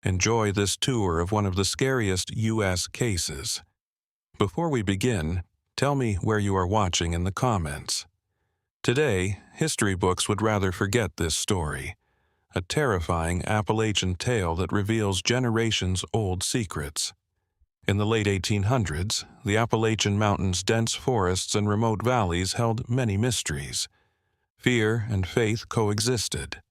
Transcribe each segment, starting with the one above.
Enjoy this tour of one of the scariest U.S. cases. Before we begin, tell me where you are watching in the comments. Today, history books would rather forget this story, a terrifying Appalachian tale that reveals generations-old secrets. In the late 1800s, the Appalachian Mountains' dense forests and remote valleys held many mysteries. Fear and faith coexisted,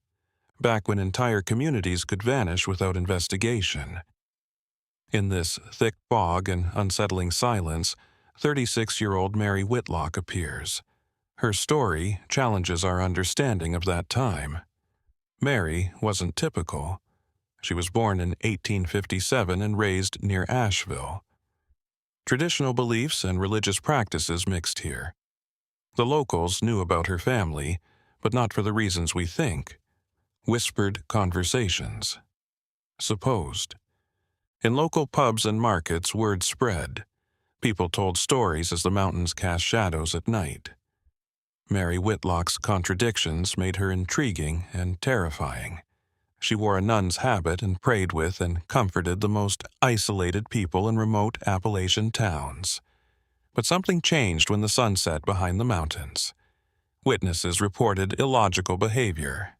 back when entire communities could vanish without investigation. In this thick fog and unsettling silence, 36-year-old Mary Whitlock appears. Her story challenges our understanding of that time. Mary wasn't typical. She was born in 1857 and raised near Asheville. Traditional beliefs and religious practices mixed here. The locals knew about her family, but not for the reasons we think. Whispered conversations. Supposed. In local pubs and markets, word spread. People told stories as the mountains cast shadows at night. Mary Whitlock's contradictions made her intriguing and terrifying. She wore a nun's habit and prayed with and comforted the most isolated people in remote Appalachian towns. But something changed when the sun set behind the mountains. Witnesses reported illogical behavior,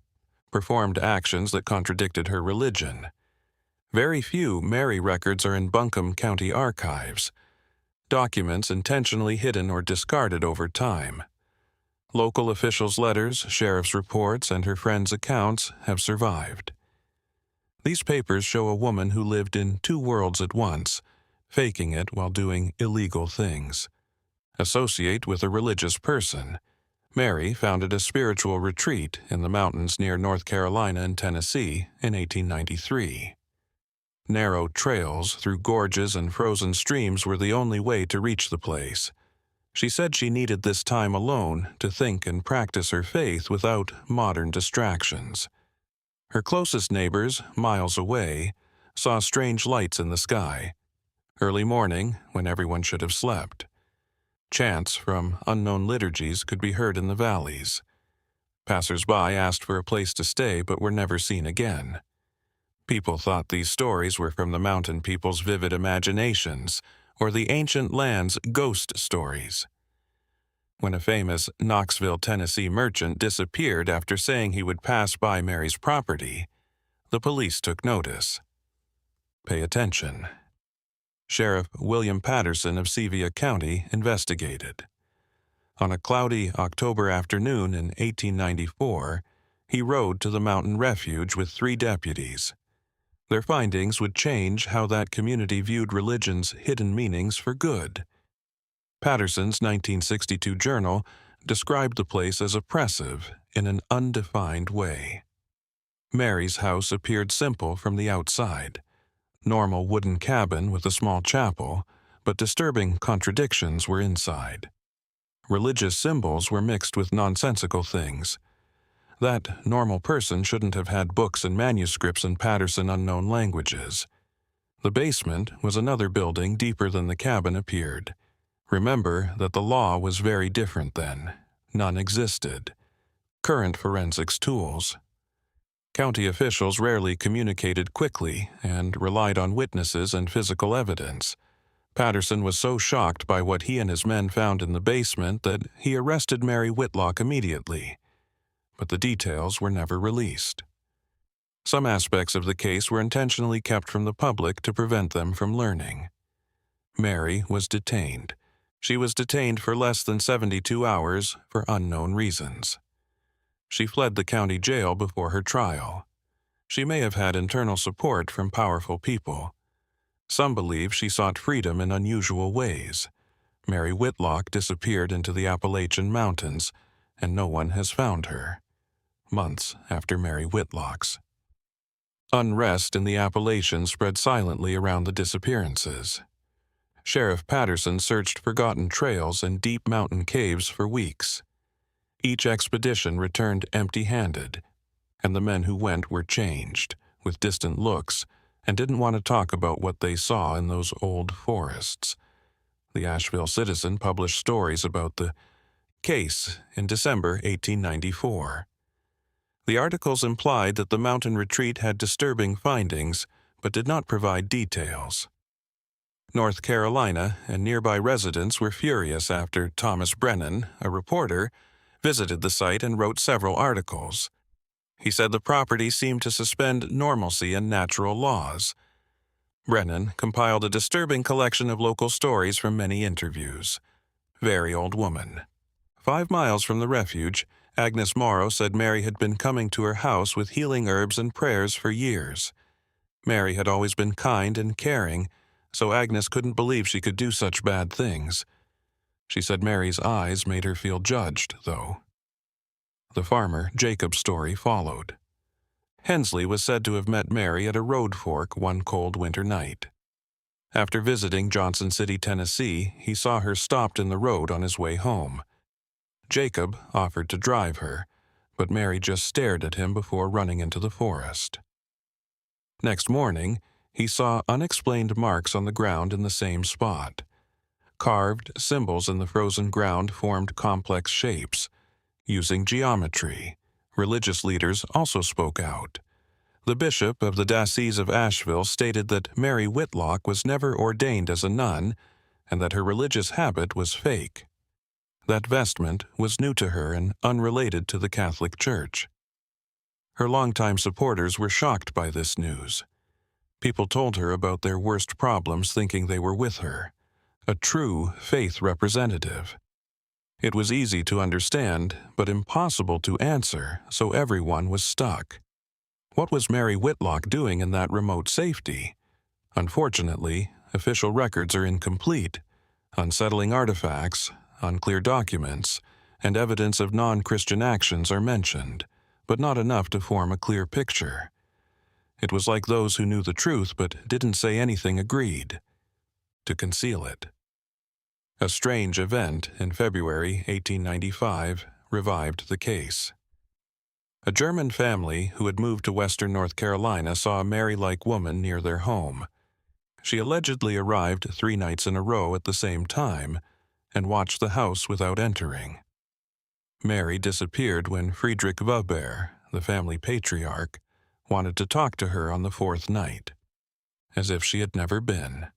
performed actions that contradicted her religion. Very few Mary records are in Buncombe County archives, documents intentionally hidden or discarded over time. Local officials' letters, sheriff's reports, and her friends' accounts have survived. These papers show a woman who lived in two worlds at once, faking it while doing illegal things. Associate with a religious person, Mary founded a spiritual retreat in the mountains near North Carolina and Tennessee in 1893. Narrow trails through gorges and frozen streams were the only way to reach the place. She said she needed this time alone to think and practice her faith without modern distractions. Her closest neighbors, miles away, saw strange lights in the sky. Early morning, when everyone should have slept. Chants from unknown liturgies could be heard in the valleys. Passers-by asked for a place to stay but were never seen again. People thought these stories were from the mountain people's vivid imaginations or the ancient land's ghost stories. When a famous Knoxville, Tennessee merchant disappeared after saying he would pass by Mary's property, the police took notice. Pay attention. Sheriff William Patterson of Sevier County investigated. On a cloudy October afternoon in 1894, he rode to the mountain refuge with 3 deputies. Their findings would change how that community viewed religion's hidden meanings for good. Patterson's 1962 journal described the place as oppressive in an undefined way. Mary's house appeared simple from the outside. Normal wooden cabin with a small chapel, but disturbing contradictions were inside. Religious symbols were mixed with nonsensical things. That normal person shouldn't have had books and manuscripts in Patterson unknown languages. The basement was another building deeper than the cabin appeared. Remember that the law was very different then. None existed. Current forensics tools. County officials rarely communicated quickly and relied on witnesses and physical evidence. Patterson was so shocked by what he and his men found in the basement that he arrested Mary Whitlock immediately. But the details were never released. Some aspects of the case were intentionally kept from the public to prevent them from learning. Mary was detained. She was detained for less than 72 hours for unknown reasons. She fled the county jail before her trial. She may have had internal support from powerful people. Some believe she sought freedom in unusual ways. Mary Whitlock disappeared into the Appalachian Mountains, and no one has found her. Months after Mary Whitlock's. Unrest in the Appalachians spread silently around the disappearances. Sheriff Patterson searched forgotten trails and deep mountain caves for weeks. Each expedition returned empty-handed, and the men who went were changed, with distant looks, and didn't want to talk about what they saw in those old forests. The Asheville Citizen published stories about the case in December 1894. The articles implied that the mountain retreat had disturbing findings, but did not provide details. North Carolina and nearby residents were furious after Thomas Brennan, a reporter, visited the site and wrote several articles. He said the property seemed to suspend normalcy and natural laws. Brennan compiled a disturbing collection of local stories from many interviews. Very old woman. 5 miles from the refuge, Agnes Morrow said Mary had been coming to her house with healing herbs and prayers for years. Mary had always been kind and caring, so Agnes couldn't believe she could do such bad things. She said Mary's eyes made her feel judged, though. The farmer, Jacob's story, followed. Hensley was said to have met Mary at a road fork one cold winter night. After visiting Johnson City, Tennessee, he saw her stopped in the road on his way home. Jacob offered to drive her, but Mary just stared at him before running into the forest. Next morning, he saw unexplained marks on the ground in the same spot. Carved symbols in the frozen ground formed complex shapes. Using geometry, religious leaders also spoke out. The bishop of the Diocese of Asheville stated that Mary Whitlock was never ordained as a nun and that her religious habit was fake. That vestment was new to her and unrelated to the Catholic Church. Her longtime supporters were shocked by this news. People told her about their worst problems thinking they were with her, a true faith representative. It was easy to understand, but impossible to answer, so everyone was stuck. What was Mary Whitlock doing in that remote safety? Unfortunately, official records are incomplete. Unsettling artifacts, unclear documents, and evidence of non-Christian actions are mentioned, but not enough to form a clear picture. It was like those who knew the truth but didn't say anything agreed to conceal it. A strange event in February 1895 revived the case. A German family who had moved to western North Carolina saw a Mary-like woman near their home. She allegedly arrived 3 nights in a row at the same time and watched the house without entering. Mary disappeared when Friedrich Weber, the family patriarch, wanted to talk to her on the 4th night, as if she had never been.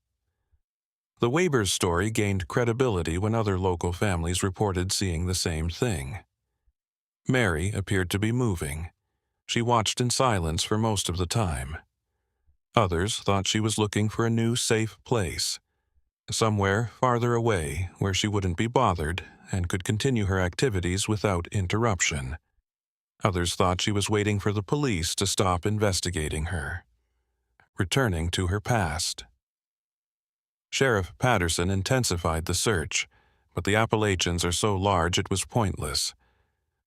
The Weber's story gained credibility when other local families reported seeing the same thing. Mary appeared to be moving. She watched in silence for most of the time. Others thought she was looking for a new safe place, somewhere farther away where she wouldn't be bothered and could continue her activities without interruption. Others thought she was waiting for the police to stop investigating her, returning to her past. Sheriff Patterson intensified the search, but the Appalachians are so large it was pointless.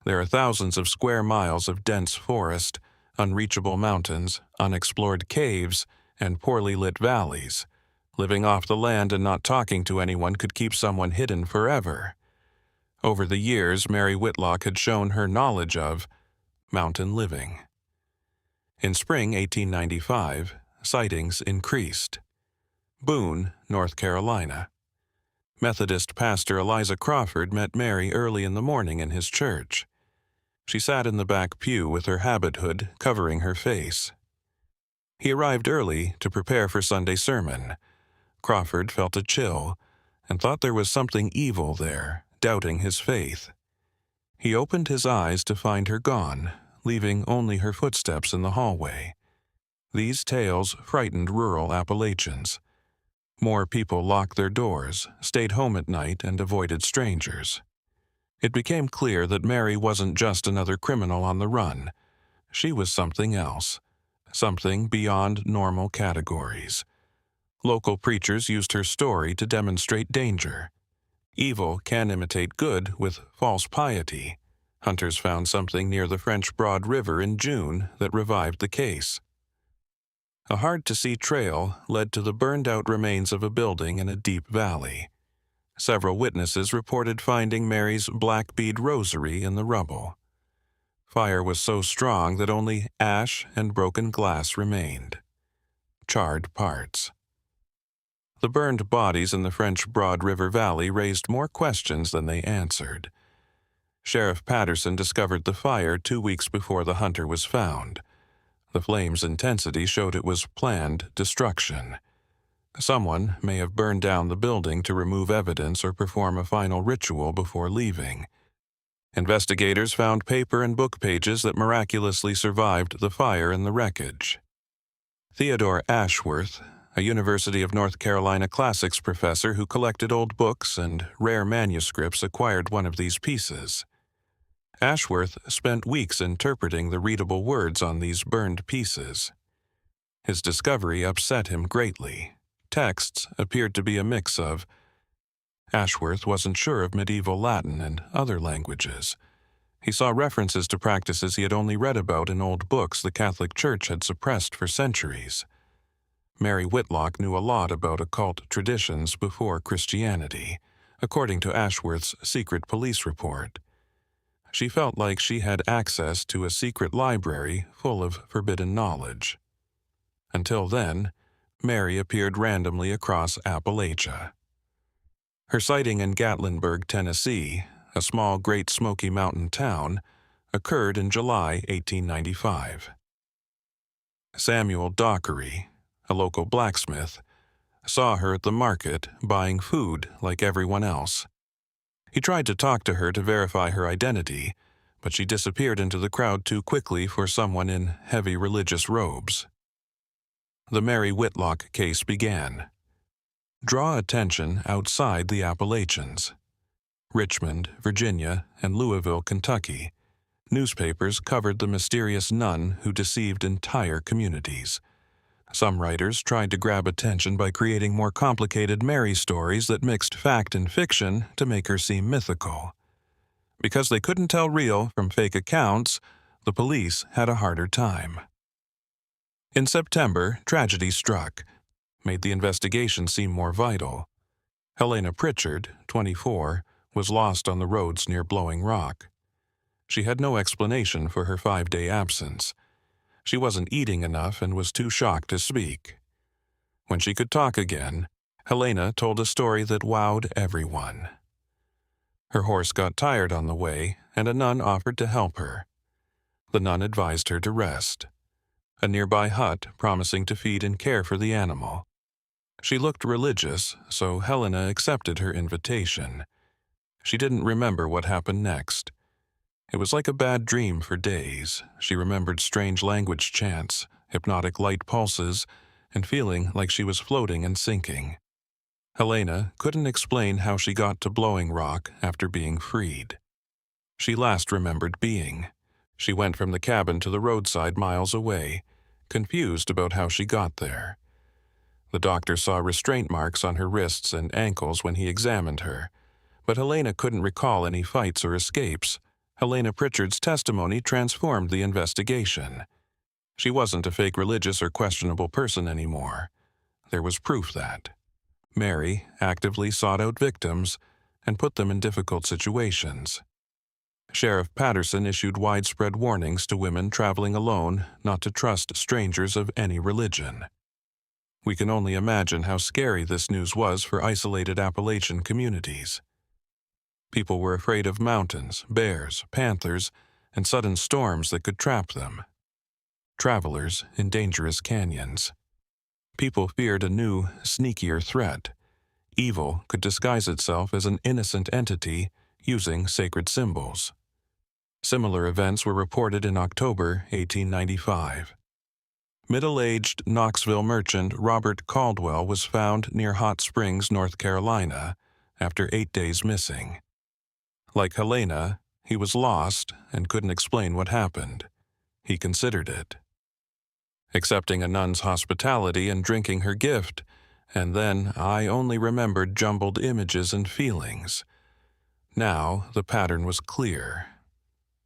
There are thousands of square miles of dense forest, unreachable mountains, unexplored caves, and poorly lit valleys. Living off the land and not talking to anyone could keep someone hidden forever. Over the years, Mary Whitlock had shown her knowledge of mountain living. In spring 1895, sightings increased. Boone, North Carolina. Methodist pastor Eliza Crawford met Mary early in the morning in his church. She sat in the back pew with her habit hood covering her face. He arrived early to prepare for Sunday sermon. Crawford felt a chill and thought there was something evil there, doubting his faith. He opened his eyes to find her gone, leaving only her footsteps in the hallway. These tales frightened rural Appalachians. More people locked their doors, stayed home at night, and avoided strangers. It became clear that Mary wasn't just another criminal on the run. She was something else, something beyond normal categories. Local preachers used her story to demonstrate danger. Evil can imitate good with false piety. Hunters found something near the French Broad River in June that revived the case. A hard-to-see trail led to the burned-out remains of a building in a deep valley. Several witnesses reported finding Mary's black bead rosary in the rubble. Fire was so strong that only ash and broken glass remained. Charred parts. The burned bodies in the French Broad River Valley raised more questions than they answered. Sheriff Patterson discovered the fire 2 weeks before the hunter was found. The flame's intensity showed it was planned destruction. Someone may have burned down the building to remove evidence or perform a final ritual before leaving. Investigators found paper and book pages that miraculously survived the fire and the wreckage. Theodore Ashworth, a University of North Carolina classics professor who collected old books and rare manuscripts, acquired one of these pieces. Ashworth spent weeks interpreting the readable words on these burned pieces. His discovery upset him greatly. Texts appeared to be a mix of. Ashworth wasn't sure of medieval Latin and other languages. He saw references to practices he had only read about in old books the Catholic Church had suppressed for centuries. Mary Whitlock knew a lot about occult traditions before Christianity, according to Ashworth's secret police report. She felt like she had access to a secret library full of forbidden knowledge. Until then, Mary appeared randomly across Appalachia. Her sighting in Gatlinburg, Tennessee, a small Great Smoky Mountain town, occurred in July 1895. Samuel Dockery, a local blacksmith, saw her at the market buying food like everyone else. He tried to talk to her to verify her identity, but she disappeared into the crowd too quickly for someone in heavy religious robes. The Mary Whitlock case began. Draw attention outside the Appalachians. Richmond, Virginia, and Louisville, Kentucky. Newspapers covered the mysterious nun who deceived entire communities. Some writers tried to grab attention by creating more complicated Mary stories that mixed fact and fiction to make her seem mythical. Because they couldn't tell real from fake accounts, the police had a harder time. In September, tragedy struck, made the investigation seem more vital. Helena Pritchard, 24, was lost on the roads near Blowing Rock. She had no explanation for her 5-day absence. She wasn't eating enough and was too shocked to speak. When she could talk again, Helena told a story that wowed everyone. Her horse got tired on the way, and a nun offered to help her. The nun advised her to rest. A nearby hut promising to feed and care for the animal. She looked religious, so Helena accepted her invitation. She didn't remember what happened next. It was like a bad dream for days. She remembered strange language chants, hypnotic light pulses, and feeling like she was floating and sinking. Helena couldn't explain how she got to Blowing Rock after being freed. She last remembered being. She went from the cabin to the roadside miles away, confused about how she got there. The doctor saw restraint marks on her wrists and ankles when he examined her, but Helena couldn't recall any fights or escapes. Helena Pritchard's testimony transformed the investigation. She wasn't a fake religious or questionable person anymore. There was proof that. Mary actively sought out victims and put them in difficult situations. Sheriff Patterson issued widespread warnings to women traveling alone not to trust strangers of any religion. We can only imagine how scary this news was for isolated Appalachian communities. People were afraid of mountains, bears, panthers, and sudden storms that could trap them. Travelers in dangerous canyons. People feared a new, sneakier threat. Evil could disguise itself as an innocent entity using sacred symbols. Similar events were reported in October 1895. Middle-aged Knoxville merchant Robert Caldwell was found near Hot Springs, North Carolina, after 8 days missing. Like Helena, he was lost and couldn't explain what happened. He considered it. Accepting a nun's hospitality and drinking her gift, and then I only remembered jumbled images and feelings. Now the pattern was clear.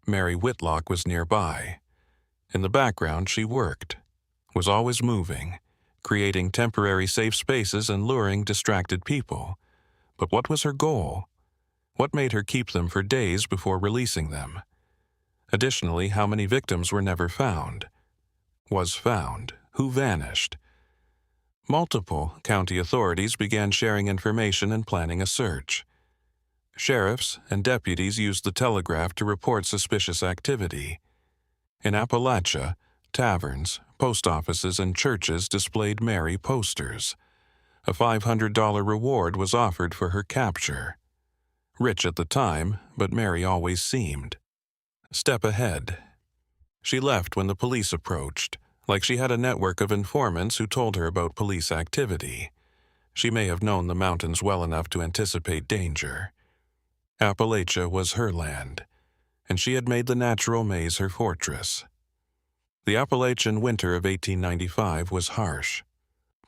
Mary Whitlock was nearby. In the background she worked, was always moving, creating temporary safe spaces and luring distracted people. But what was her goal? What made her keep them for days before releasing them? Additionally, how many victims were never found? Was found? Who vanished? Multiple county authorities began sharing information and planning a search. Sheriffs and deputies used the telegraph to report suspicious activity. In Appalachia, taverns, post offices, and churches displayed Mary posters. A $500 reward was offered for her capture. Rich at the time, but Mary always seemed. Step ahead. She left when the police approached, like she had a network of informants who told her about police activity. She may have known the mountains well enough to anticipate danger. Appalachia was her land, and she had made the natural maze her fortress. The Appalachian winter of 1895 was harsh.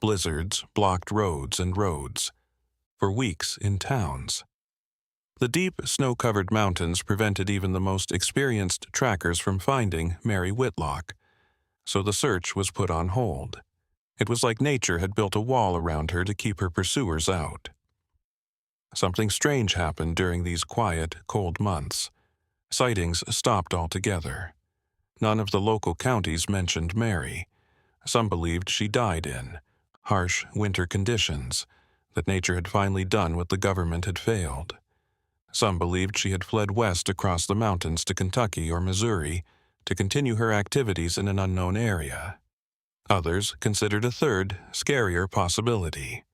Blizzards blocked roads and roads, for weeks in towns. The deep, snow-covered mountains prevented even the most experienced trackers from finding Mary Whitlock, so the search was put on hold. It was like nature had built a wall around her to keep her pursuers out. Something strange happened during these quiet, cold months. Sightings stopped altogether. None of the local counties mentioned Mary. Some believed she died in harsh winter conditions, that nature had finally done what the government had failed. Some believed she had fled west across the mountains to Kentucky or Missouri to continue her activities in an unknown area. Others considered a third, scarier possibility.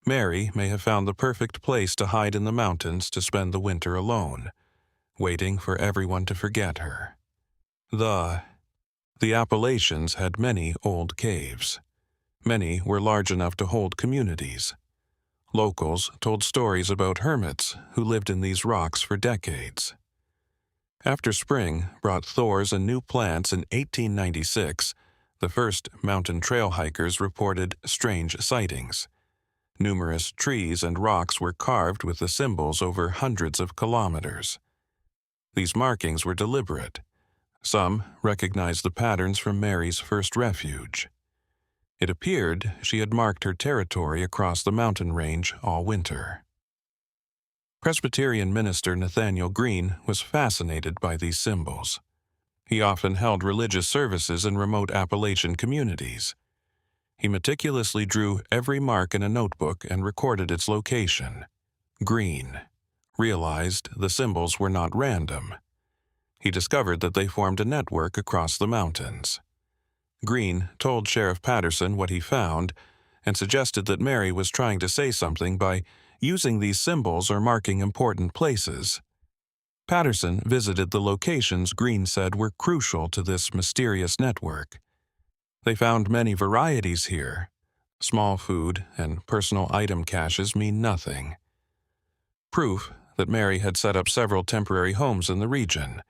Mary may have found the perfect place to hide in the mountains to spend the winter alone, waiting for everyone to forget her. The Appalachians had many old caves. Many were large enough to hold communities. Locals told stories about hermits who lived in these rocks for decades. After spring brought thors and new plants in 1896, the first mountain trail hikers reported strange sightings. Numerous trees and rocks were carved with the symbols over hundreds of kilometers. These markings were deliberate. Some recognized the patterns from Mary's first refuge. It appeared she had marked her territory across the mountain range all winter. Presbyterian minister Nathaniel Green was fascinated by these symbols. He often held religious services in remote Appalachian communities. He meticulously drew every mark in a notebook and recorded its location. Green realized the symbols were not random. He discovered that they formed a network across the mountains. Green told Sheriff Patterson what he found and suggested that Mary was trying to say something by using these symbols or marking important places. Patterson visited the locations Green said were crucial to this mysterious network. They found many varieties here. Small food and personal item caches mean nothing. Proof that Mary had set up several temporary homes in the region.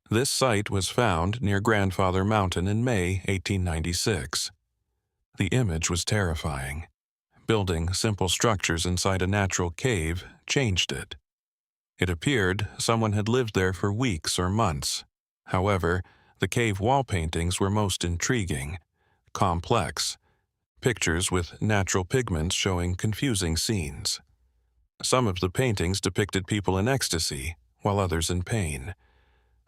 This site was found near Grandfather Mountain in May 1896. The image was terrifying. Building simple structures inside a natural cave changed it. It appeared someone had lived there for weeks or months. However, the cave wall paintings were most intriguing, complex, pictures with natural pigments showing confusing scenes. Some of the paintings depicted people in ecstasy, while others in pain.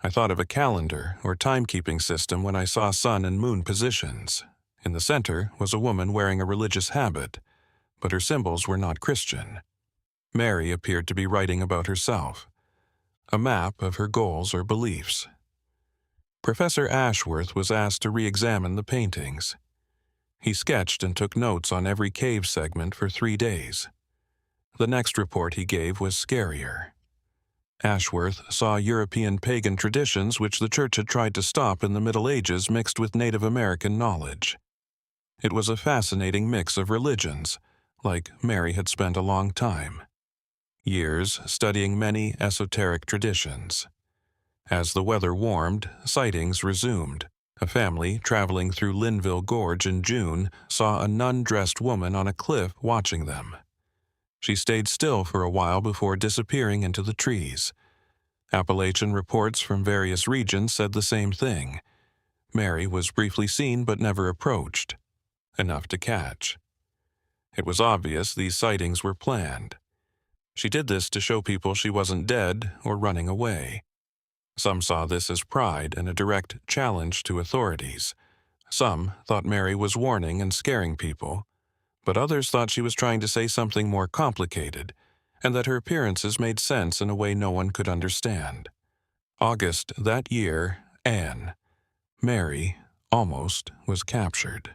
I thought of a calendar or timekeeping system when I saw sun and moon positions. In the center was a woman wearing a religious habit, but her symbols were not Christian. Mary appeared to be writing about herself, a map of her goals or beliefs. Professor Ashwood was asked to re-examine the paintings. He sketched and took notes on every cave segment for 3 days. The next report he gave was scarier. Ashworth saw European pagan traditions which the Church had tried to stop in the Middle Ages mixed with Native American knowledge. It was a fascinating mix of religions, like Mary had spent a long time. Years studying many esoteric traditions. As the weather warmed, sightings resumed. A family traveling through Linville Gorge in June saw a nun-dressed woman on a cliff watching them. She stayed still for a while before disappearing into the trees. Appalachian reports from various regions said the same thing. Mary was briefly seen but never approached. Enough to catch. It was obvious these sightings were planned. She did this to show people she wasn't dead or running away. Some saw this as pride and a direct challenge to authorities. Some thought Mary was warning and scaring people, but others thought she was trying to say something more complicated, and that her appearances made sense in a way no one could understand. August that year, Anne. Mary almost was captured.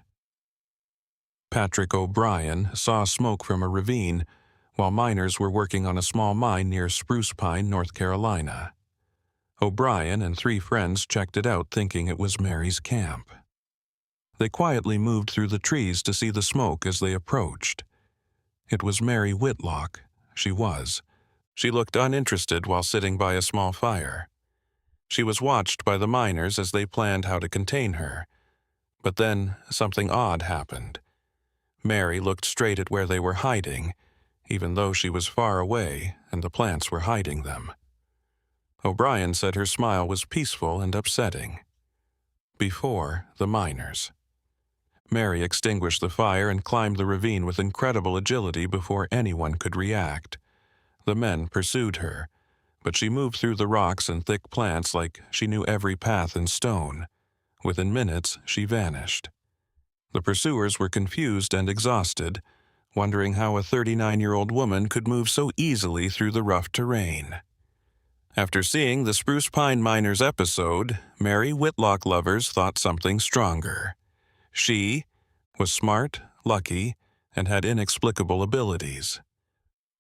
Patrick O'Brien saw smoke from a ravine while miners were working on a small mine near Spruce Pine, North Carolina. O'Brien and 3 friends checked it out thinking it was Mary's camp. They quietly moved through the trees to see the smoke as they approached. It was Mary Whitlock. She looked uninterested while sitting by a small fire. She was watched by the miners as they planned how to contain her. But then something odd happened. Mary looked straight at where they were hiding, even though she was far away and the plants were hiding them. O'Brien said her smile was peaceful and upsetting. Before the miners. Mary extinguished the fire and climbed the ravine with incredible agility before anyone could react. The men pursued her, but she moved through the rocks and thick plants like she knew every path and stone. Within minutes, she vanished. The pursuers were confused and exhausted, wondering how a 39-year-old woman could move so easily through the rough terrain. After seeing the Spruce Pine Miners episode, Mary Whitlock lovers thought something stronger. She was smart, lucky, and had inexplicable abilities.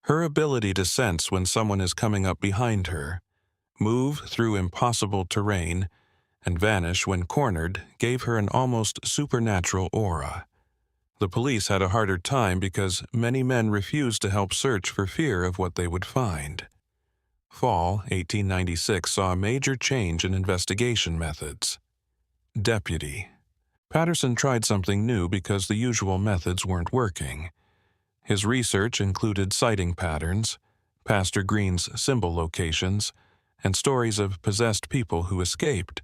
Her ability to sense when someone is coming up behind her, move through impossible terrain, and vanish when cornered gave her an almost supernatural aura. The police had a harder time because many men refused to help search for fear of what they would find. Fall 1896 saw a major change in investigation methods. Deputy. Patterson tried something new because the usual methods weren't working. His research included sighting patterns, Pastor Green's symbol locations, and stories of possessed people who escaped.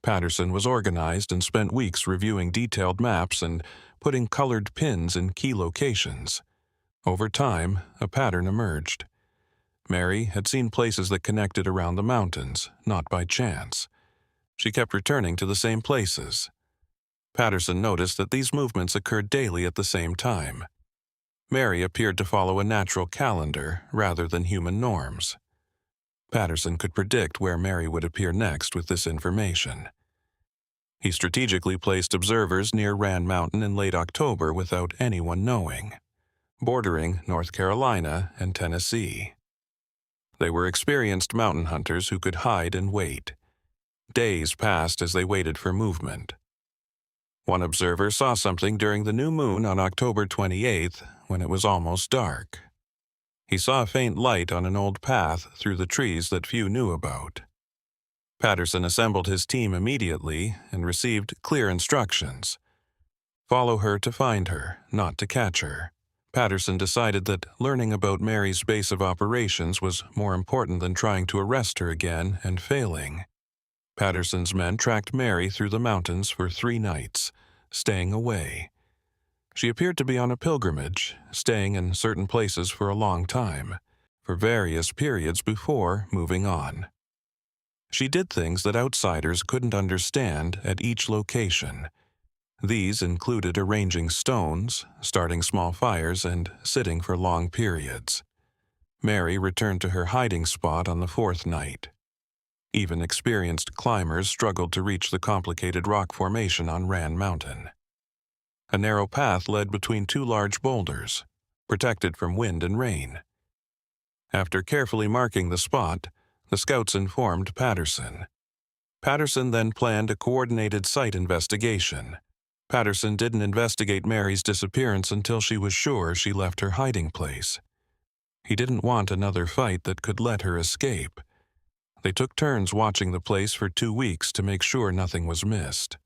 Patterson was organized and spent weeks reviewing detailed maps and putting colored pins in key locations. Over time, a pattern emerged. Mary had seen places that connected around the mountains, not by chance. She kept returning to the same places. Patterson noticed that these movements occurred daily at the same time. Mary appeared to follow a natural calendar rather than human norms. Patterson could predict where Mary would appear next with this information. He strategically placed observers near Rand Mountain in late October without anyone knowing, bordering North Carolina and Tennessee. They were experienced mountain hunters who could hide and wait. Days passed as they waited for movement. One observer saw something during the new moon on October 28th when it was almost dark. He saw a faint light on an old path through the trees that few knew about. Patterson assembled his team immediately and received clear instructions. Follow her to find her, not to catch her. Patterson decided that learning about Mary's base of operations was more important than trying to arrest her again and failing. Patterson's men tracked Mary through the mountains for 3 nights, staying away. She appeared to be on a pilgrimage, staying in certain places for a long time, for various periods before moving on. She did things that outsiders couldn't understand at each location. These included arranging stones, starting small fires, and sitting for long periods. Mary returned to her hiding spot on the 4th night. Even experienced climbers struggled to reach the complicated rock formation on Rand Mountain. A narrow path led between 2 large boulders, protected from wind and rain. After carefully marking the spot, the scouts informed Patterson. Patterson then planned a coordinated site investigation. Patterson didn't investigate Mary's disappearance until she was sure she left her hiding place. He didn't want another fight that could let her escape. They took turns watching the place for 2 weeks to make sure nothing was missed.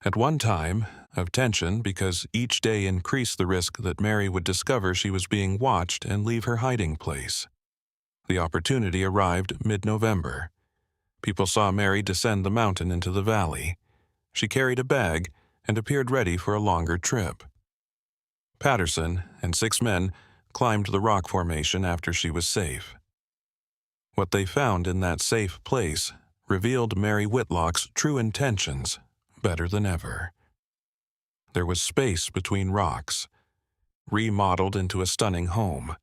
At one time, of tension because each day increased the risk that Mary would discover she was being watched and leave her hiding place. The opportunity arrived mid-November. People saw Mary descend the mountain into the valley. She carried a bag and appeared ready for a longer trip. Patterson and 6 men climbed the rock formation after she was safe. What they found in that safe place revealed Mary Whitlock's true intentions better than ever. There was space between rocks, remodeled into a stunning home.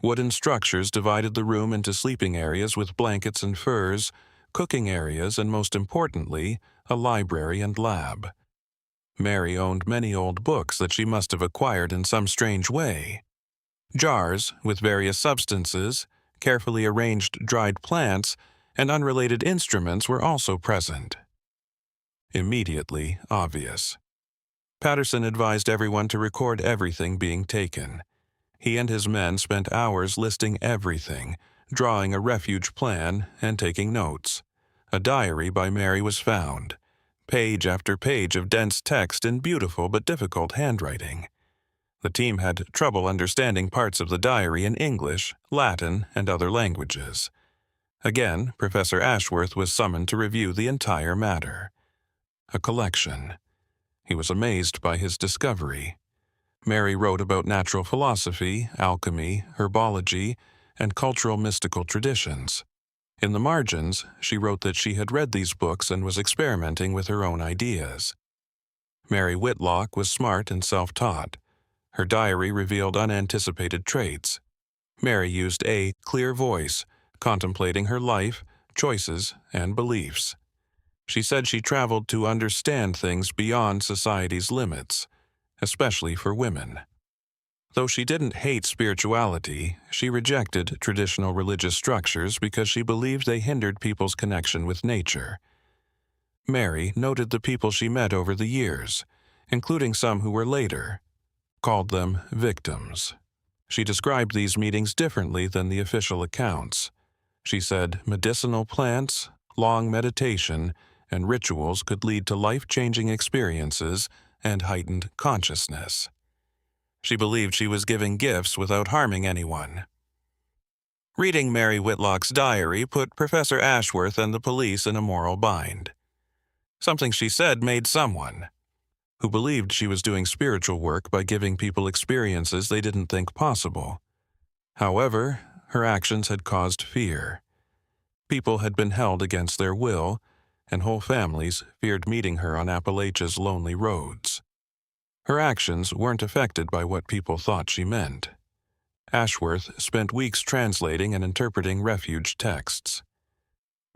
Wooden structures divided the room into sleeping areas with blankets and furs, cooking areas, and most importantly, a library and lab. Mary owned many old books that she must have acquired in some strange way. Jars with various substances, carefully arranged dried plants, and unrelated instruments were also present. Immediately obvious. Patterson advised everyone to record everything being taken. He and his men spent hours listing everything, drawing a refuge plan, and taking notes. A diary by Mary was found, page after page of dense text in beautiful but difficult handwriting. The team had trouble understanding parts of the diary in English, Latin, and other languages. Again, Professor Ashworth was summoned to review the entire matter. A collection. He was amazed by his discovery. Mary wrote about natural philosophy, alchemy, herbology, and cultural mystical traditions. In the margins, she wrote that she had read these books and was experimenting with her own ideas. Mary Whitlock was smart and self-taught. Her diary revealed unanticipated traits. Mary used a clear voice, contemplating her life, choices, and beliefs. She said she traveled to understand things beyond society's limits, especially for women. Though she didn't hate spirituality, she rejected traditional religious structures because she believed they hindered people's connection with nature. Mary noted the people she met over the years, including some who were later, called them victims. She described these meetings differently than the official accounts. She said medicinal plants, long meditation, and rituals could lead to life-changing experiences and heightened consciousness. She believed she was giving gifts without harming anyone. Reading Mary Whitlock's diary put Professor Ashworth and the police in a moral bind. Something she said made someone, who believed she was doing spiritual work by giving people experiences they didn't think possible. However, her actions had caused fear. People had been held against their will, and whole families feared meeting her on Appalachia's lonely roads. Her actions weren't affected by what people thought she meant. Ashworth spent weeks translating and interpreting refuge texts.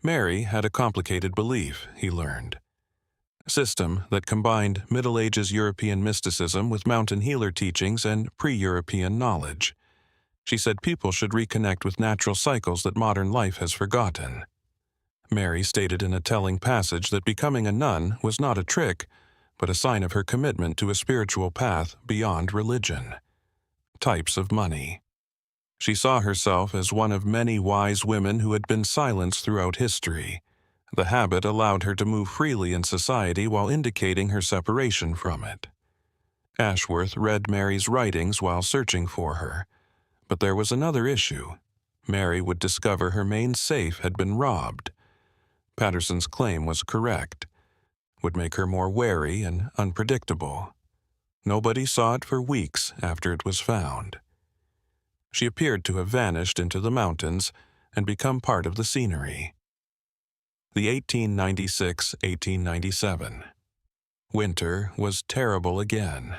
Mary had a complicated belief, he learned. A system that combined Middle Ages European mysticism with mountain healer teachings and pre-European knowledge. She said people should reconnect with natural cycles that modern life has forgotten. Mary stated in a telling passage that becoming a nun was not a trick, but a sign of her commitment to a spiritual path beyond religion. Types of money. She saw herself as one of many wise women who had been silenced throughout history. The habit allowed her to move freely in society while indicating her separation from it. Ashworth read Mary's writings while searching for her. But there was another issue. Mary would discover her main safe had been robbed. Patterson's claim was correct. Would make her more wary and unpredictable. Nobody saw it for weeks after it was found. She appeared to have vanished into the mountains and become part of the scenery. The 1896-1897. Winter was terrible again,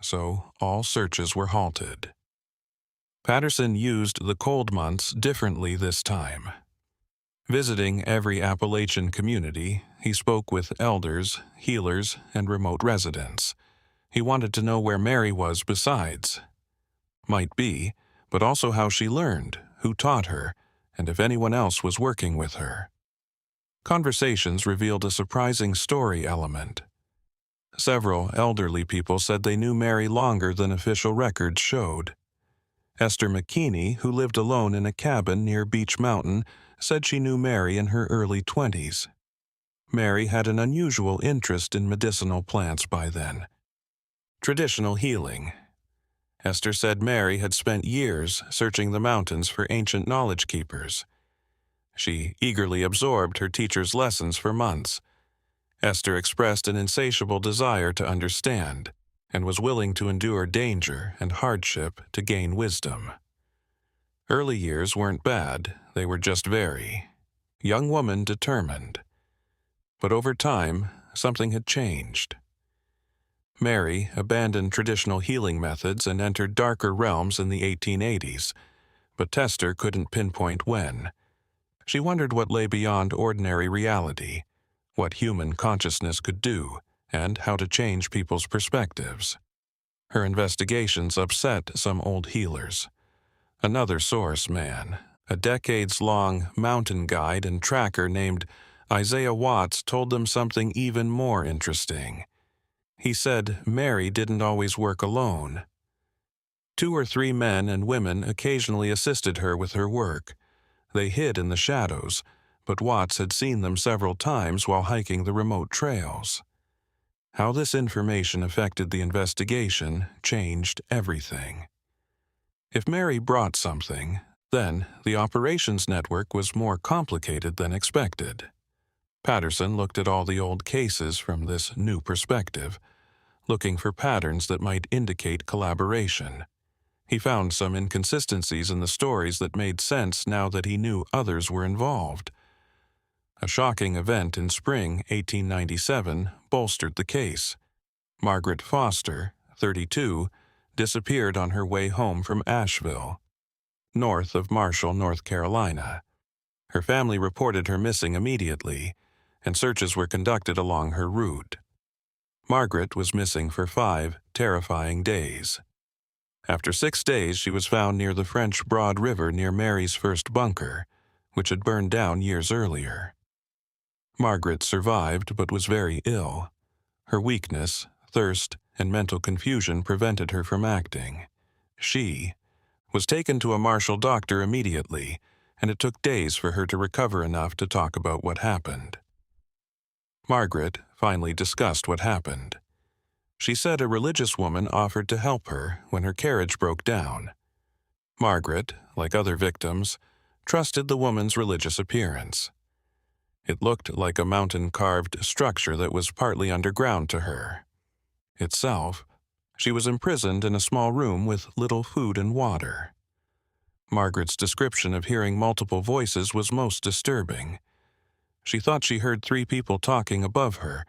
so all searches were halted. Patterson used the cold months differently this time. Visiting every Appalachian community, he spoke with elders, healers, and remote residents. He wanted to know where Mary was besides. Might be, but also how she learned, who taught her, and if anyone else was working with her. Conversations revealed a surprising story element. Several elderly people said they knew Mary longer than official records showed. Esther McKinney, who lived alone in a cabin near Beech Mountain, said she knew Mary in her early 20s. Mary had an unusual interest in medicinal plants by then. Traditional healing. Esther said Mary had spent years searching the mountains for ancient knowledge keepers. She eagerly absorbed her teacher's lessons for months. Esther expressed an insatiable desire to understand, and was willing to endure danger and hardship to gain wisdom. Early years weren't bad, they were just very. Young woman determined. But over time, something had changed. Mary abandoned traditional healing methods and entered darker realms in the 1880s, but Tester couldn't pinpoint when. She wondered what lay beyond ordinary reality, what human consciousness could do, and how to change people's perspectives. Her investigations upset some old healers. Another source man, a decades-long mountain guide and tracker named Isaiah Watts, told them something even more interesting. He said Mary didn't always work alone. 2 or 3 men and women occasionally assisted her with her work. They hid in the shadows, but Watts had seen them several times while hiking the remote trails. How this information affected the investigation changed everything. If Mary brought something, then the operations network was more complicated than expected. Patterson looked at all the old cases from this new perspective, looking for patterns that might indicate collaboration. He found some inconsistencies in the stories that made sense now that he knew others were involved. A shocking event in spring 1897 bolstered the case. Margaret Foster, 32, disappeared on her way home from Asheville, north of Marshall, North Carolina. Her family reported her missing immediately, and searches were conducted along her route. Margaret was missing for 5 terrifying days. After 6 days, she was found near the French Broad River near Mary's first bunker, which had burned down years earlier. Margaret survived but was very ill. Her weakness, thirst, and mental confusion prevented her from acting. She was taken to a Marshall doctor immediately, and it took days for her to recover enough to talk about what happened. Margaret finally discussed what happened. She said a religious woman offered to help her when her carriage broke down. Margaret, like other victims, trusted the woman's religious appearance. It looked like a mountain-carved structure that was partly underground to her. Itself, she was imprisoned in a small room with little food and water. Margaret's description of hearing multiple voices was most disturbing. She thought she heard 3 people talking above her,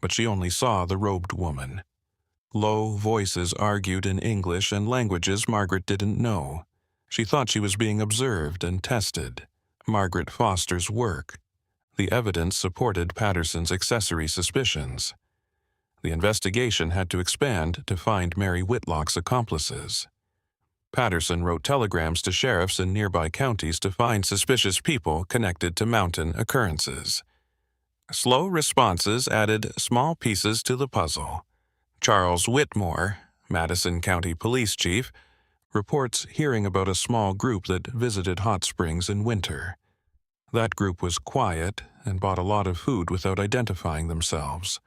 but she only saw the robed woman. Low voices argued in English and languages Margaret didn't know. She thought she was being observed and tested. Margaret Foster's work. The evidence supported Patterson's accessory suspicions. The investigation had to expand to find Mary Whitlock's accomplices. Patterson wrote telegrams to sheriffs in nearby counties to find suspicious people connected to mountain occurrences. Slow responses added small pieces to the puzzle. Charles Whitmore, Madison County Police Chief, reports hearing about a small group that visited hot springs in winter. That group was quiet and bought a lot of food without identifying themselves.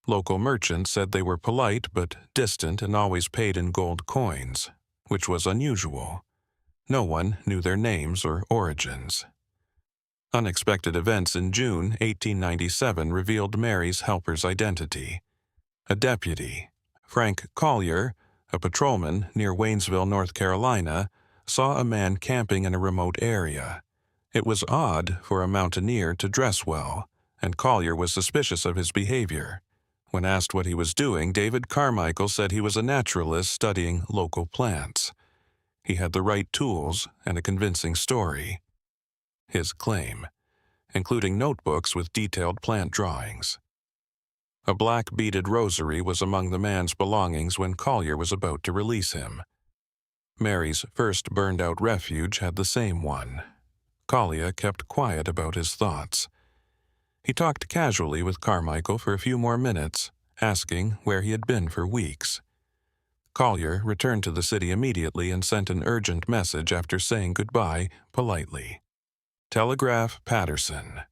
Local merchants said they were polite but distant and always paid in gold coins, which was unusual. No one knew their names or origins. Unexpected events in June 1897 revealed Mary's helper's identity. A deputy, Frank Collier, a patrolman near Waynesville, North Carolina, saw a man camping in a remote area. It was odd for a mountaineer to dress well, and Collier was suspicious of his behavior. When asked what he was doing, David Carmichael said he was a naturalist studying local plants. He had the right tools and a convincing story. His claim, including notebooks with detailed plant drawings. A black beaded rosary was among the man's belongings when Collier was about to release him. Mary's first burned-out refuge had the same one. Collier kept quiet about his thoughts. He talked casually with Carmichael for a few more minutes, asking where he had been for weeks. Collier returned to the city immediately and sent an urgent message after saying goodbye politely. Telegraph Patterson.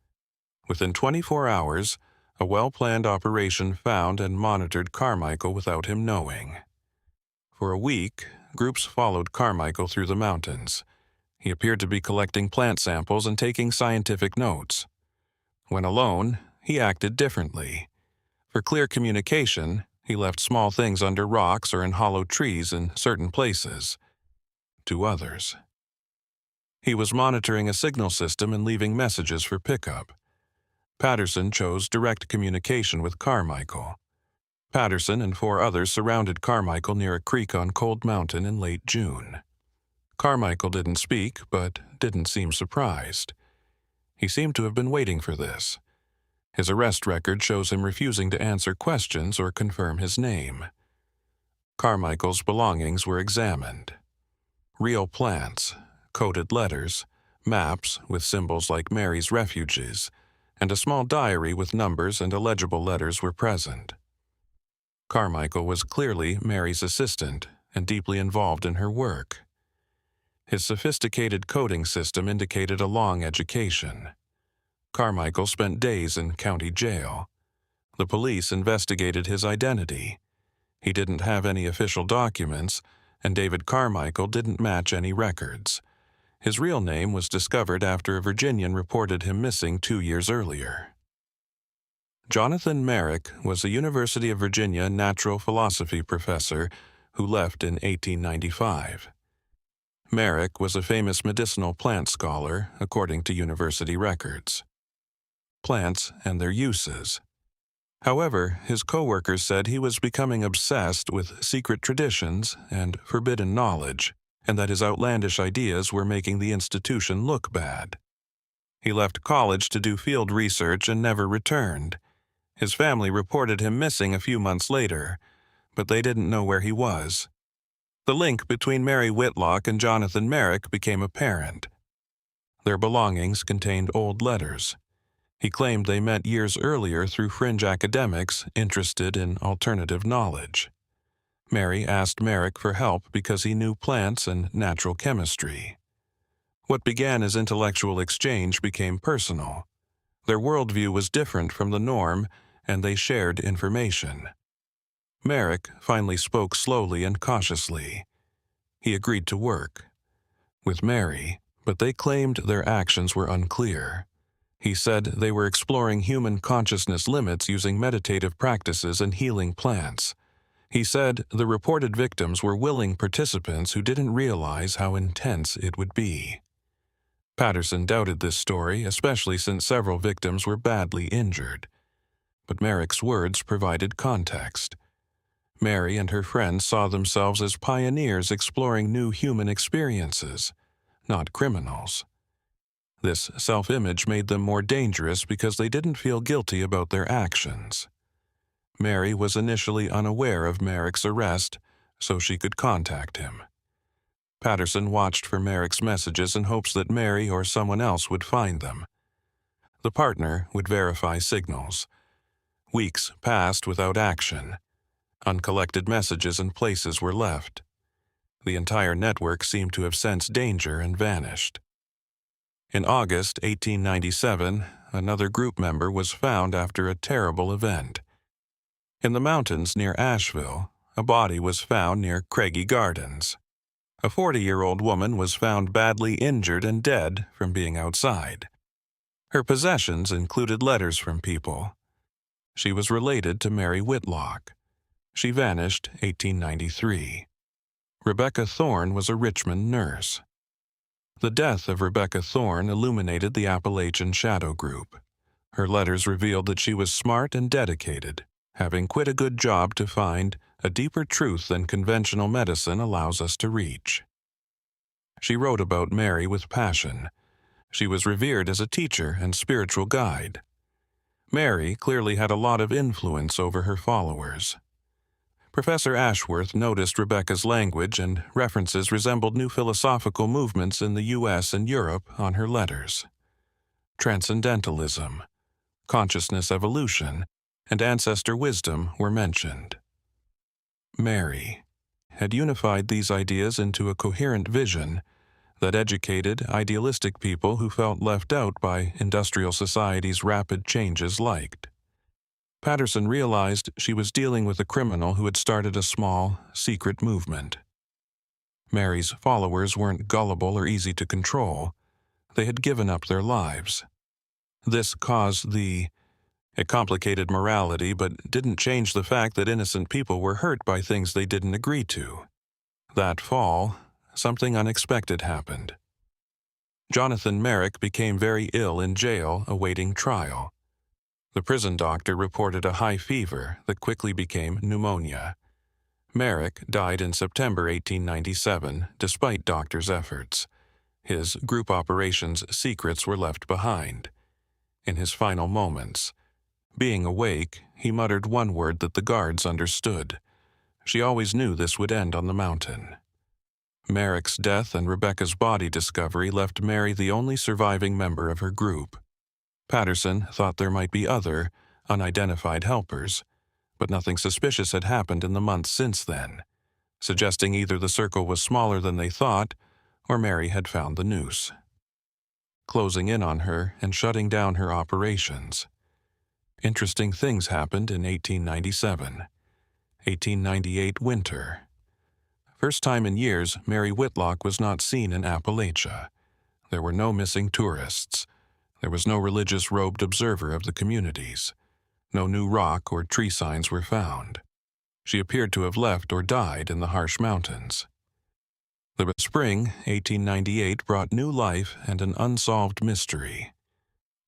Within 24 hours, a well-planned operation found and monitored Carmichael without him knowing. For a week, groups followed Carmichael through the mountains. He appeared to be collecting plant samples and taking scientific notes. When alone, he acted differently. For clear communication, he left small things under rocks or in hollow trees in certain places. To others. He was monitoring a signal system and leaving messages for pickup. Patterson chose direct communication with Carmichael. Patterson and 4 others surrounded Carmichael near a creek on Cold Mountain in late June. Carmichael didn't speak, but didn't seem surprised. He seemed to have been waiting for this. His arrest record shows him refusing to answer questions or confirm his name. Carmichael's belongings were examined. Real plants, coded letters, maps with symbols like Mary's refuges, and a small diary with numbers and illegible letters were present. Carmichael was clearly Mary's assistant and deeply involved in her work. His sophisticated coding system indicated a long education. Carmichael spent days in county jail. The police investigated his identity. He didn't have any official documents, and David Carmichael didn't match any records. His real name was discovered after a Virginian reported him missing 2 years earlier. Jonathan Merrick was a University of Virginia natural philosophy professor who left in 1895. Merrick was a famous medicinal plant scholar, according to university records. Plants and their uses. However, his co-workers said he was becoming obsessed with secret traditions and forbidden knowledge, and that his outlandish ideas were making the institution look bad. He left college to do field research and never returned. His family reported him missing a few months later, but they didn't know where he was. The link between Mary Whitlock and Jonathan Merrick became apparent. Their belongings contained old letters. He claimed they met years earlier through fringe academics interested in alternative knowledge. Mary asked Merrick for help because he knew plants and natural chemistry. What began as intellectual exchange became personal. Their worldview was different from the norm, and they shared information. Merrick finally spoke slowly and cautiously. He agreed to work with Mary, but they claimed their actions were unclear. He said they were exploring human consciousness limits using meditative practices and healing plants. He said the reported victims were willing participants who didn't realize how intense it would be. Patterson doubted this story, especially since several victims were badly injured. But Merrick's words provided context. Mary and her friends saw themselves as pioneers exploring new human experiences, not criminals. This self-image made them more dangerous because they didn't feel guilty about their actions. Mary was initially unaware of Merrick's arrest, so she could contact him. Patterson watched for Merrick's messages in hopes that Mary or someone else would find them. The partner would verify signals. Weeks passed without action. Uncollected messages and places were left. The entire network seemed to have sensed danger and vanished. In August 1897, another group member was found after a terrible event. In the mountains near Asheville, a body was found near Craigie Gardens. A 40-year-old woman was found badly injured and dead from being outside. Her possessions included letters from people. She was related to Mary Whitlock. She vanished 1893. Rebecca Thorne was a Richmond nurse. The death of Rebecca Thorne illuminated the Appalachian Shadow Group. Her letters revealed that she was smart and dedicated, having quit a good job to find a deeper truth than conventional medicine allows us to reach. She wrote about Mary with passion. She was revered as a teacher and spiritual guide. Mary clearly had a lot of influence over her followers. Professor Ashworth noticed Rebecca's language and references resembled new philosophical movements in the U.S. and Europe on her letters. Transcendentalism, consciousness evolution, and ancestor wisdom were mentioned. Mary had unified these ideas into a coherent vision that educated, idealistic people who felt left out by industrial society's rapid changes liked. Patterson realized she was dealing with a criminal who had started a small, secret movement. Mary's followers weren't gullible or easy to control. They had given up their lives. This caused it complicated morality but didn't change the fact that innocent people were hurt by things they didn't agree to. That fall, something unexpected happened. Jonathan Merrick became very ill in jail awaiting trial. The prison doctor reported a high fever that quickly became pneumonia. Merrick died in September 1897, despite doctors' efforts. His group operations secrets were left behind. In his final moments, being awake, he muttered one word that the guards understood. She always knew this would end on the mountain. Merrick's death and Rebecca's body discovery left Mary the only surviving member of her group. Patterson thought there might be other, unidentified helpers, but nothing suspicious had happened in the months since then, suggesting either the circle was smaller than they thought, or Mary had found the noose, closing in on her and shutting down her operations. Interesting things happened in 1897. 1898 winter. First time in years, Mary Whitlock was not seen in Appalachia. There were no missing tourists. There was no religious robed observer of the communities. No new rock or tree signs were found. She appeared to have left or died in the harsh mountains. The spring, 1898, brought new life and an unsolved mystery.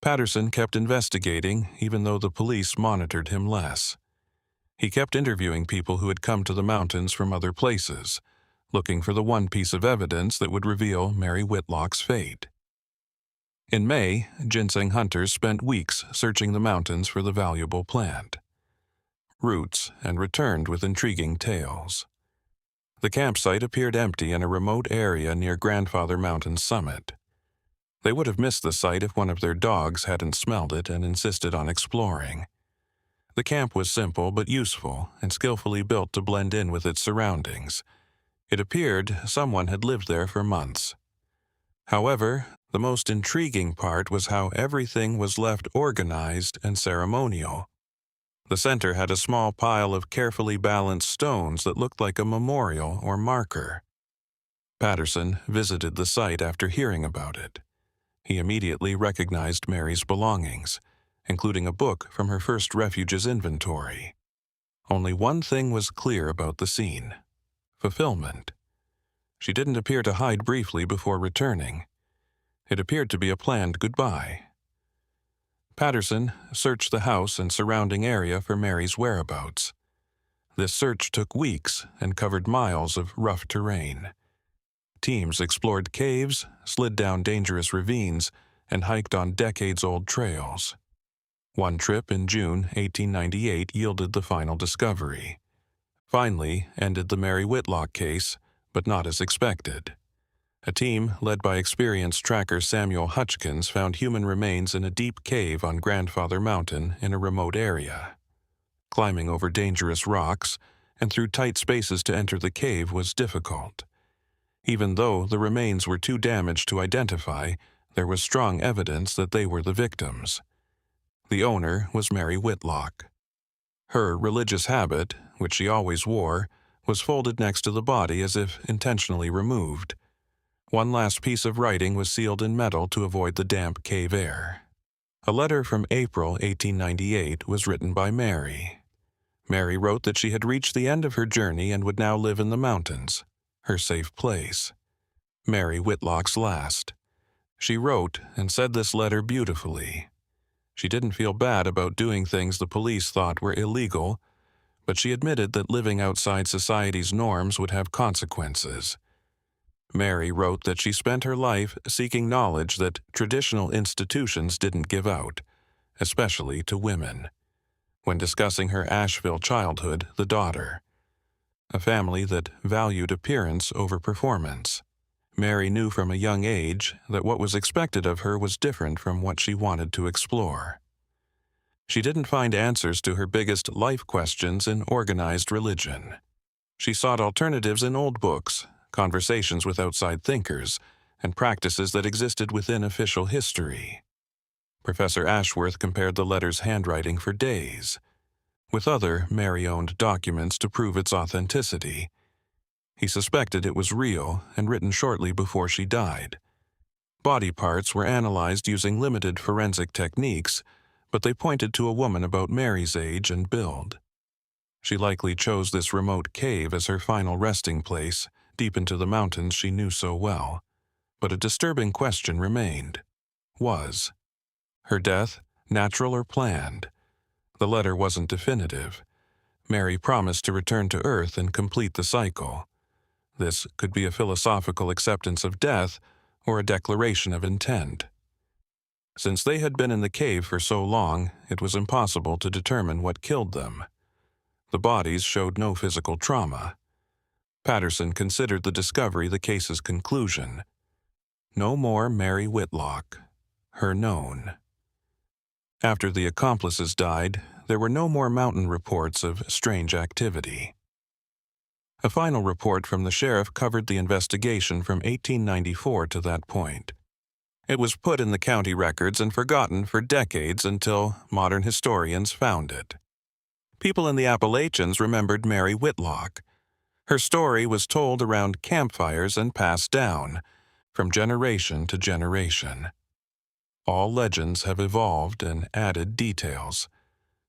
Patterson kept investigating, even though the police monitored him less. He kept interviewing people who had come to the mountains from other places, looking for the one piece of evidence that would reveal Mary Whitlock's fate. In May, ginseng hunters spent weeks searching the mountains for the valuable plant, roots, and returned with intriguing tales. The campsite appeared empty in a remote area near Grandfather Mountain's summit. They would have missed the site if one of their dogs hadn't smelled it and insisted on exploring. The camp was simple but useful and skillfully built to blend in with its surroundings. It appeared someone had lived there for months. However, the most intriguing part was how everything was left organized and ceremonial. The center had a small pile of carefully balanced stones that looked like a memorial or marker. Patterson visited the site after hearing about it. He immediately recognized Mary's belongings, including a book from her first refuge's inventory. Only one thing was clear about the scene: fulfillment. She didn't appear to hide briefly before returning. It appeared to be a planned goodbye. Patterson searched the house and surrounding area for Mary's whereabouts. This search took weeks and covered miles of rough terrain. Teams explored caves, slid down dangerous ravines, and hiked on decades-old trails. One trip in June 1898 yielded the final discovery. Finally ended the Mary Whitlock case, but not as expected. A team led by experienced tracker Samuel Hutchkins found human remains in a deep cave on Grandfather Mountain in a remote area. Climbing over dangerous rocks and through tight spaces to enter the cave was difficult. Even though the remains were too damaged to identify, there was strong evidence that they were the victims. The owner was Mary Whitlock. Her religious habit, which she always wore, was folded next to the body as if intentionally removed. One last piece of writing was sealed in metal to avoid the damp cave air. A letter from April 1898 was written by Mary. Mary wrote that she had reached the end of her journey and would now live in the mountains, her safe place. Mary Whitlock's last. She wrote and said this letter beautifully. She didn't feel bad about doing things the police thought were illegal, but she admitted that living outside society's norms would have consequences. Mary wrote that she spent her life seeking knowledge that traditional institutions didn't give out, especially to women. When discussing her Asheville childhood, the daughter, a family that valued appearance over performance. Mary knew from a young age that what was expected of her was different from what she wanted to explore. She didn't find answers to her biggest life questions in organized religion. She sought alternatives in old books, conversations with outside thinkers, and practices that existed within official history. Professor Ashworth compared the letter's handwriting for days. With other Mary-owned documents to prove its authenticity. He suspected it was real and written shortly before she died. Body parts were analyzed using limited forensic techniques, but they pointed to a woman about Mary's age and build. She likely chose this remote cave as her final resting place, deep into the mountains she knew so well. But a disturbing question remained. Was her death natural or planned? The letter wasn't definitive. Mary promised to return to Earth and complete the cycle. This could be a philosophical acceptance of death, or a declaration of intent. Since they had been in the cave for so long, it was impossible to determine what killed them. The bodies showed no physical trauma. Patterson considered the discovery the case's conclusion. No more Mary Whitlock, her known. After the accomplices died, there were no more mountain reports of strange activity. A final report from the sheriff covered the investigation from 1894 to that point. It was put in the county records and forgotten for decades until modern historians found it. People in the Appalachians remembered Mary Whitlock. Her story was told around campfires and passed down, from generation to generation. All legends have evolved and added details.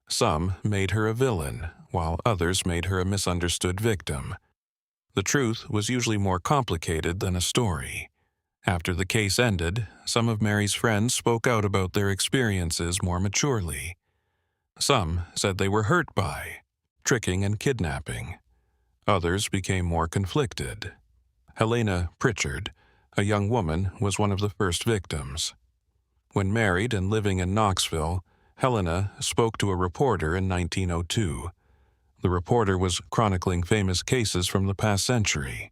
Some made her a villain, while others made her a misunderstood victim. The truth was usually more complicated than a story. After the case ended, some of Mary's friends spoke out about their experiences more maturely. Some said they were hurt by tricking and kidnapping. Others became more conflicted. Helena Pritchard, a young woman, was one of the first victims. When married and living in Knoxville, Helena spoke to a reporter in 1902. The reporter was chronicling famous cases from the past century.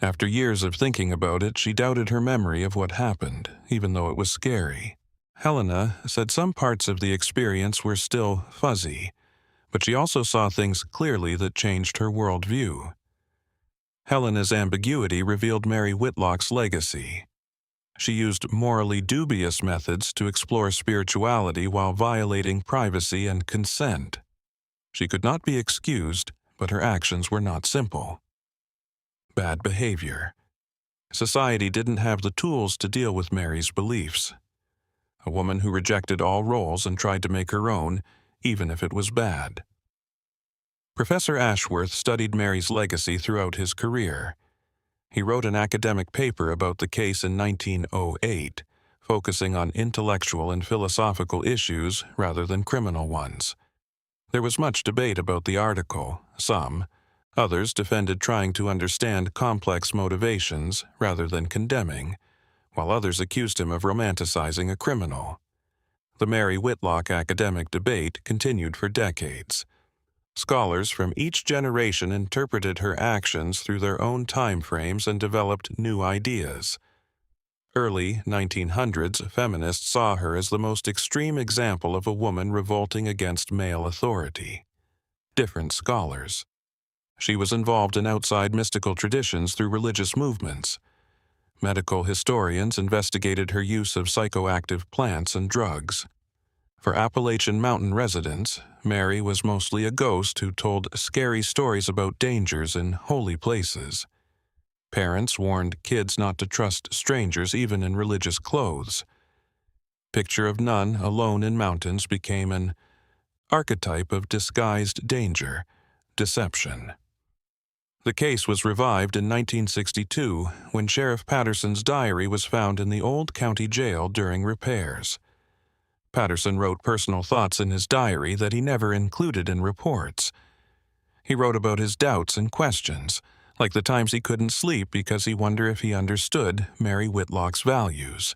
After years of thinking about it, she doubted her memory of what happened, even though it was scary. Helena said some parts of the experience were still fuzzy, but she also saw things clearly that changed her worldview. Helena's ambiguity revealed Mary Whitlock's legacy. She used morally dubious methods to explore spirituality while violating privacy and consent. She could not be excused, but her actions were not simple. Bad behavior. Society didn't have the tools to deal with Mary's beliefs. A woman who rejected all roles and tried to make her own, even if it was bad. Professor Ashwood studied Mary's legacy throughout his career. He wrote an academic paper about the case in 1908, focusing on intellectual and philosophical issues rather than criminal ones. There was much debate about the article. Others defended trying to understand complex motivations rather than condemning, while others accused him of romanticizing a criminal. The Mary Whitlock academic debate continued for decades. Scholars from each generation interpreted her actions through their own time frames and developed new ideas. Early 1900s feminists saw her as the most extreme example of a woman revolting against male authority. Different scholars. She was involved in outside mystical traditions through religious movements. Medical historians investigated her use of psychoactive plants and drugs. For Appalachian mountain residents, Mary was mostly a ghost who told scary stories about dangers in holy places. Parents warned kids not to trust strangers even in religious clothes. Picture of nun alone in mountains became an archetype of disguised danger, deception. The case was revived in 1962 when Sheriff Patterson's diary was found in the old county jail during repairs. Patterson wrote personal thoughts in his diary that he never included in reports. He wrote about his doubts and questions, like the times he couldn't sleep because he wondered if he understood Mary Whitlock's values.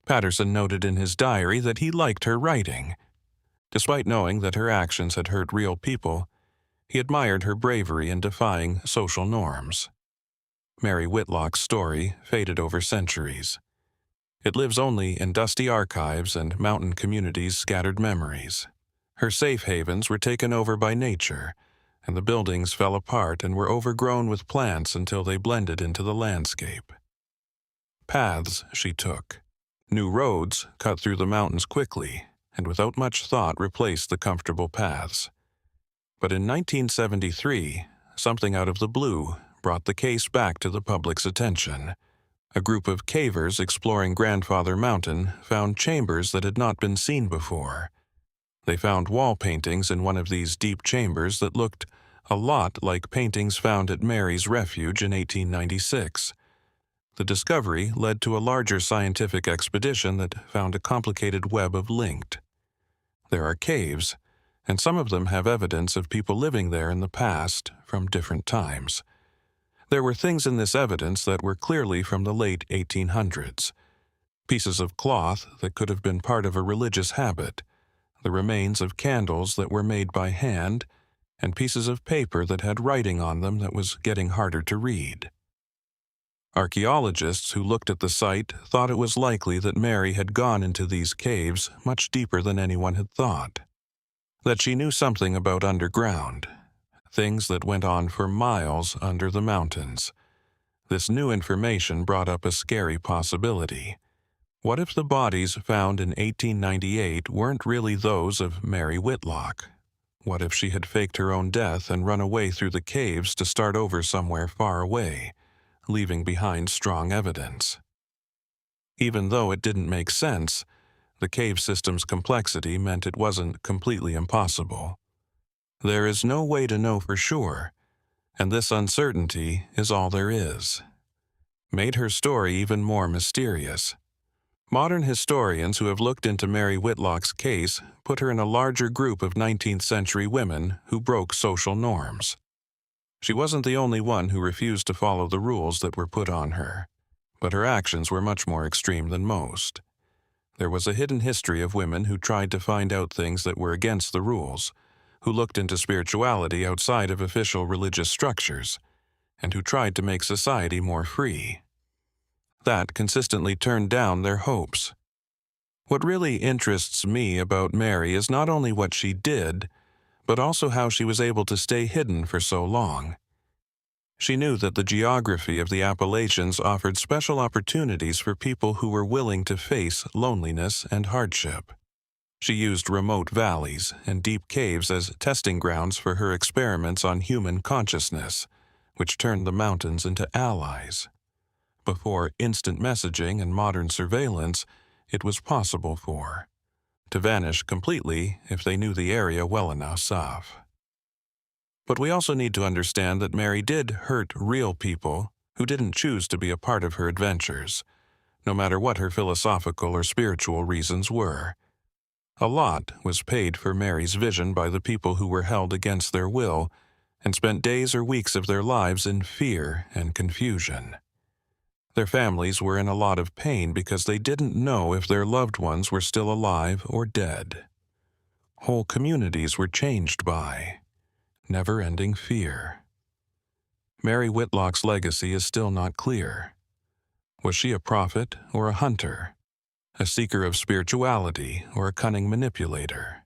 Patterson noted in his diary that he liked her writing. Despite knowing that her actions had hurt real people, he admired her bravery in defying social norms. Mary Whitlock's story faded over centuries. It lives only in dusty archives and mountain communities' scattered memories. Her safe havens were taken over by nature, and the buildings fell apart and were overgrown with plants until they blended into the landscape. Paths she took. New roads cut through the mountains quickly, and without much thought replaced the comfortable paths. But in 1973, something out of the blue brought the case back to the public's attention. A group of cavers exploring Grandfather Mountain found chambers that had not been seen before. They found wall paintings in one of these deep chambers that looked a lot like paintings found at Mary's Refuge in 1896. The discovery led to a larger scientific expedition that found a complicated web of linked. There are caves, and some of them have evidence of people living there in the past from different times. There were things in this evidence that were clearly from the late 1800s. Pieces of cloth that could have been part of a religious habit, the remains of candles that were made by hand, and pieces of paper that had writing on them that was getting harder to read. Archaeologists who looked at the site thought it was likely that Mary had gone into these caves much deeper than anyone had thought, that she knew something about underground, things that went on for miles under the mountains. This new information brought up a scary possibility. What if the bodies found in 1898 weren't really those of Mary Whitlock? What if she had faked her own death and run away through the caves to start over somewhere far away, leaving behind strong evidence? Even though it didn't make sense, the cave system's complexity meant it wasn't completely impossible. There is no way to know for sure, and this uncertainty is all there is. Made her story even more mysterious. Modern historians who have looked into Mary Whitlock's case put her in a larger group of 19th century women who broke social norms. She wasn't the only one who refused to follow the rules that were put on her, but her actions were much more extreme than most. There was a hidden history of women who tried to find out things that were against the rules, who looked into spirituality outside of official religious structures, and who tried to make society more free. That consistently turned down their hopes. What really interests me about Mary is not only what she did, but also how she was able to stay hidden for so long. She knew that the geography of the Appalachians offered special opportunities for people who were willing to face loneliness and hardship. She used remote valleys and deep caves as testing grounds for her experiments on human consciousness, which turned the mountains into allies. Before instant messaging and modern surveillance, it was possible to vanish completely if they knew the area well enough. But we also need to understand that Mary did hurt real people who didn't choose to be a part of her adventures, no matter what her philosophical or spiritual reasons were. A lot was paid for Mary's vision by the people who were held against their will and spent days or weeks of their lives in fear and confusion. Their families were in a lot of pain because they didn't know if their loved ones were still alive or dead. Whole communities were changed by never-ending fear. Mary Whitlock's legacy is still not clear. Was she a prophet or a hunter? A seeker of spirituality or a cunning manipulator?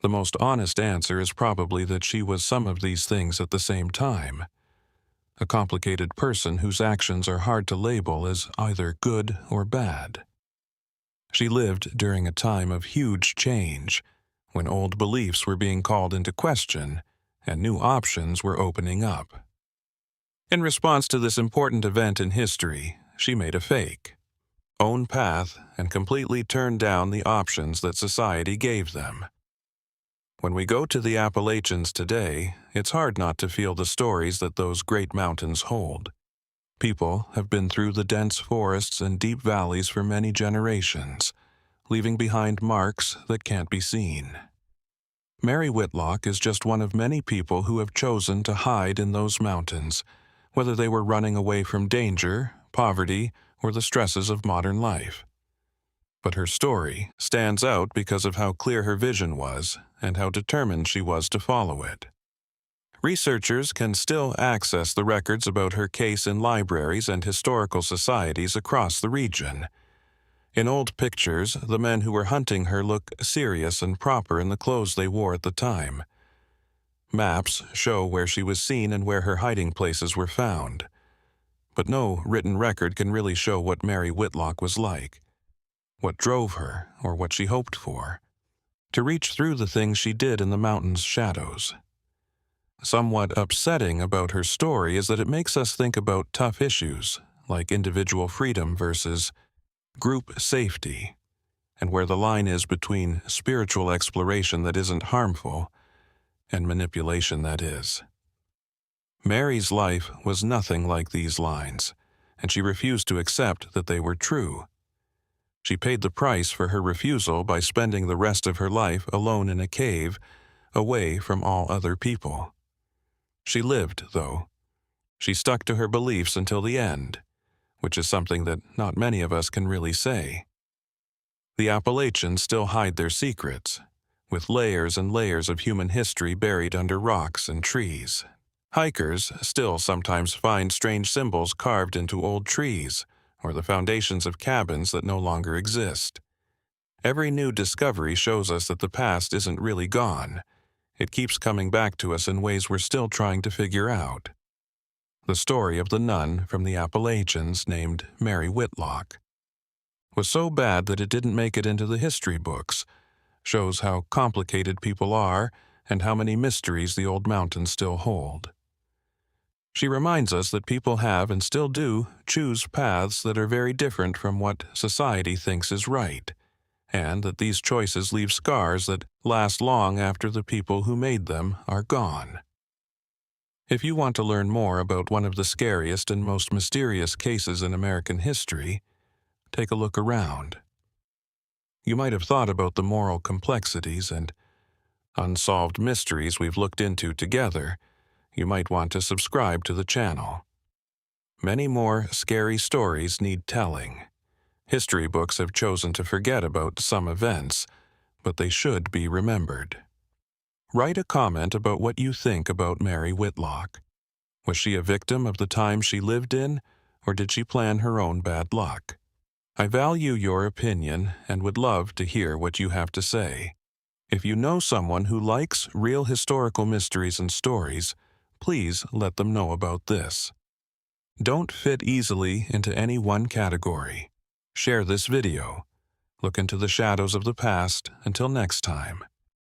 The most honest answer is probably that she was some of these things at the same time. A complicated person whose actions are hard to label as either good or bad. She lived during a time of huge change, when old beliefs were being called into question and new options were opening up. In response to this important event in history, she made a fake, own path, and completely turned down the options that society gave them. When we go to the Appalachians today, it's hard not to feel the stories that those great mountains hold. People have been through the dense forests and deep valleys for many generations, leaving behind marks that can't be seen. Mary Whitlock is just one of many people who have chosen to hide in those mountains, whether they were running away from danger, poverty, or the stresses of modern life. But her story stands out because of how clear her vision was and how determined she was to follow it. Researchers can still access the records about her case in libraries and historical societies across the region. In old pictures, the men who were hunting her look serious and proper in the clothes they wore at the time. Maps show where she was seen and where her hiding places were found. But no written record can really show what Mary Whitlock was like, what drove her, or what she hoped for, to reach through the things she did in the mountain's shadows. Somewhat upsetting about her story is that it makes us think about tough issues, like individual freedom versus group safety, and where the line is between spiritual exploration that isn't harmful and manipulation that is. Mary's life was nothing like these lines, and she refused to accept that they were true. She paid the price for her refusal by spending the rest of her life alone in a cave, away from all other people. She lived, though. She stuck to her beliefs until the end, which is something that not many of us can really say. The Appalachians still hide their secrets, with layers and layers of human history buried under rocks and trees. Hikers still sometimes find strange symbols carved into old trees or the foundations of cabins that no longer exist. Every new discovery shows us that the past isn't really gone. It keeps coming back to us in ways we're still trying to figure out. The story of the nun from the Appalachians named Mary Whitlock was so bad that it didn't make it into the history books, shows how complicated people are and how many mysteries the old mountains still hold. She reminds us that people have and still do choose paths that are very different from what society thinks is right, and that these choices leave scars that last long after the people who made them are gone. If you want to learn more about one of the scariest and most mysterious cases in American history, take a look around. You might have thought about the moral complexities and unsolved mysteries we've looked into together. You might want to subscribe to the channel. Many more scary stories need telling. History books have chosen to forget about some events, but they should be remembered. Write a comment about what you think about Mary Whitlock. Was she a victim of the time she lived in, or did she plan her own bad luck? I value your opinion and would love to hear what you have to say. If you know someone who likes real historical mysteries and stories, please let them know about this. Don't fit easily into any one category. Share this video. Look into the shadows of the past. Until next time.